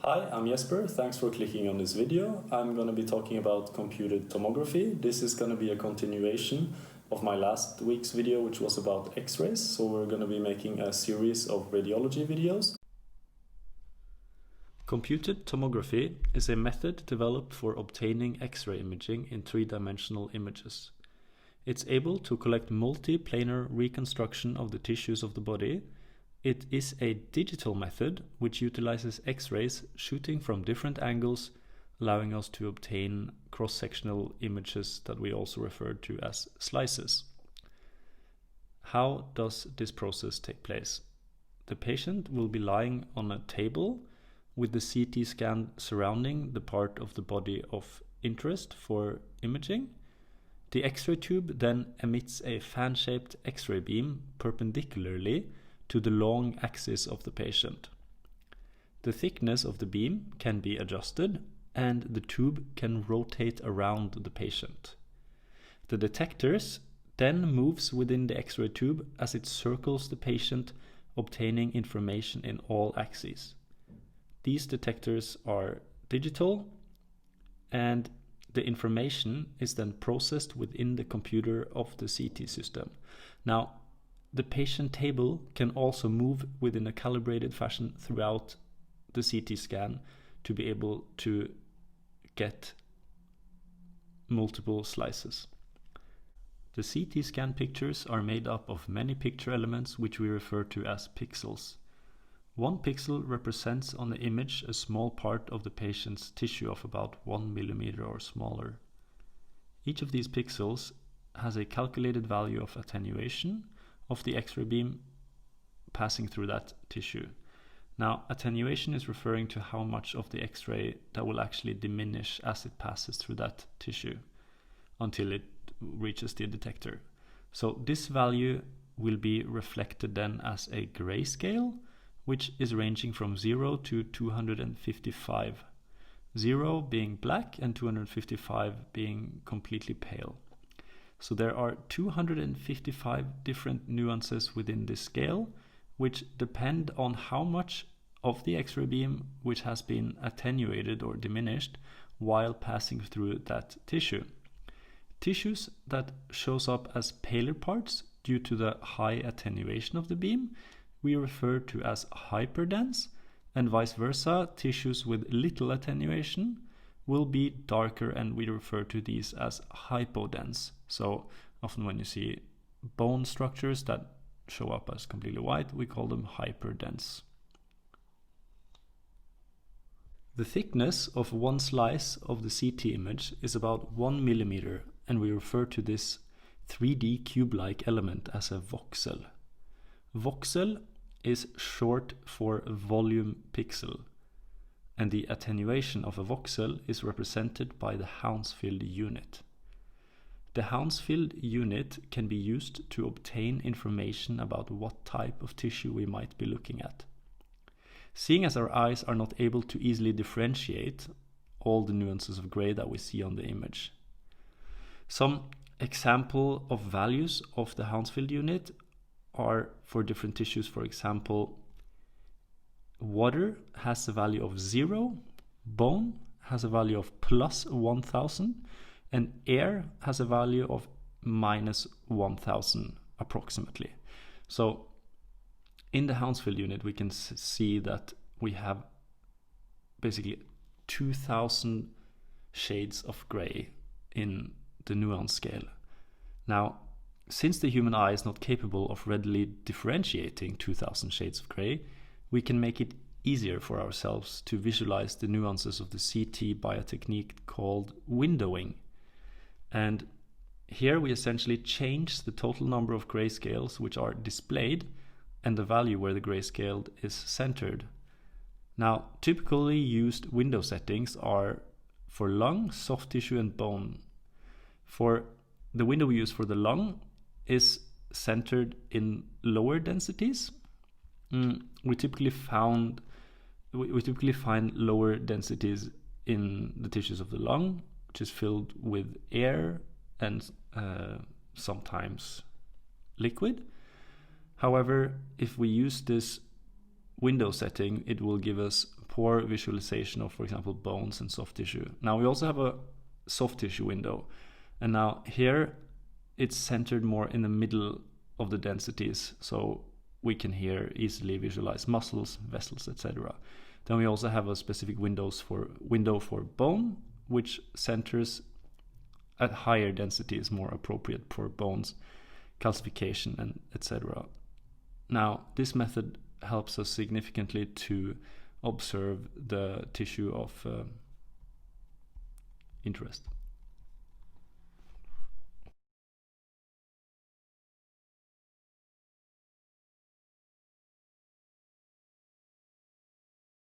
Hi, I'm Jesper. Thanks for clicking on this video. I'm going to be talking about computed tomography. This is going to be a continuation of my last week's video, which was about X-rays. So we're going to be making a series of radiology videos. Computed tomography is a method developed for obtaining X-ray imaging in three-dimensional images. It's able to collect multi-planar reconstruction of the tissues of the body. It is a digital method which utilizes X-rays shooting from different angles, allowing us to obtain cross-sectional images that we also refer to as slices. How does this process take place? The patient will be lying on a table with the CT scan surrounding the part of the body of interest for imaging. The X-ray tube then emits a fan-shaped X-ray beam perpendicularly to the long axis of the patient. The thickness of the beam can be adjusted and the tube can rotate around the patient. The detectors then moves within the X-ray tube as it circles the patient, obtaining information in all axes. These detectors are digital and the information is then processed within the computer of the CT system. Now, the patient table can also move within a calibrated fashion throughout the CT scan to be able to get multiple slices. The CT scan pictures are made up of many picture elements which we refer to as pixels. One pixel represents on the image a small part of the patient's tissue of about 1 millimeter or smaller. Each of these pixels has a calculated value of attenuation of the X-ray beam passing through that tissue. Now, attenuation is referring to how much of the X-ray that will actually diminish as it passes through that tissue until it reaches the detector. So this value will be reflected then as a grayscale, which is ranging from 0 to 255. 0 being black and 255 being completely pale. So there are 255 different nuances within this scale, which depend on how much of the X-ray beam which has been attenuated or diminished while passing through that tissue. Tissues that shows up as paler parts due to the high attenuation of the beam we refer to as hyperdense, and vice versa, tissues with little attenuation will be darker and we refer to these as hypodense. So often when you see bone structures that show up as completely white, we call them hyperdense. The thickness of one slice of the CT image is about 1 millimeter, and we refer to this 3D cube-like element as a voxel. Voxel is short for volume pixel, and the attenuation of a voxel is represented by the Houndsfield unit. The Houndsfield unit can be used to obtain information about what type of tissue we might be looking at. Seeing as our eyes are not able to easily differentiate all the nuances of gray that we see on the image. Some example of values of the Houndsfield unit are for different tissues. For example, water has a value of 0, bone has a value of plus 1000, and air has a value of minus 1000 approximately. So in the Houndsfield unit we can see that we have basically 2000 shades of gray in the nuance scale. Now, since the human eye is not capable of readily differentiating 2000 shades of gray, we can make it easier for ourselves to visualize the nuances of the CT by a technique called windowing. And here we essentially change the total number of grayscales which are displayed and the value where the grayscale is centered. Now, typically used window settings are for lung, soft tissue, and bone. For the window we use for the lung is centered in lower densities. We typically find lower densities in the tissues of the lung, which is filled with air and sometimes liquid. However, if we use this window setting, it will give us poor visualization of, for example, bones and soft tissue. Now we also have a soft tissue window, and now here it's centered more in the middle of the densities, so we can here easily visualize muscles, vessels, etc. Then we also have a specific window for bone, which centers at higher densities, more appropriate for bones, calcification, and etc. Now, this method helps us significantly to observe the tissue of interest.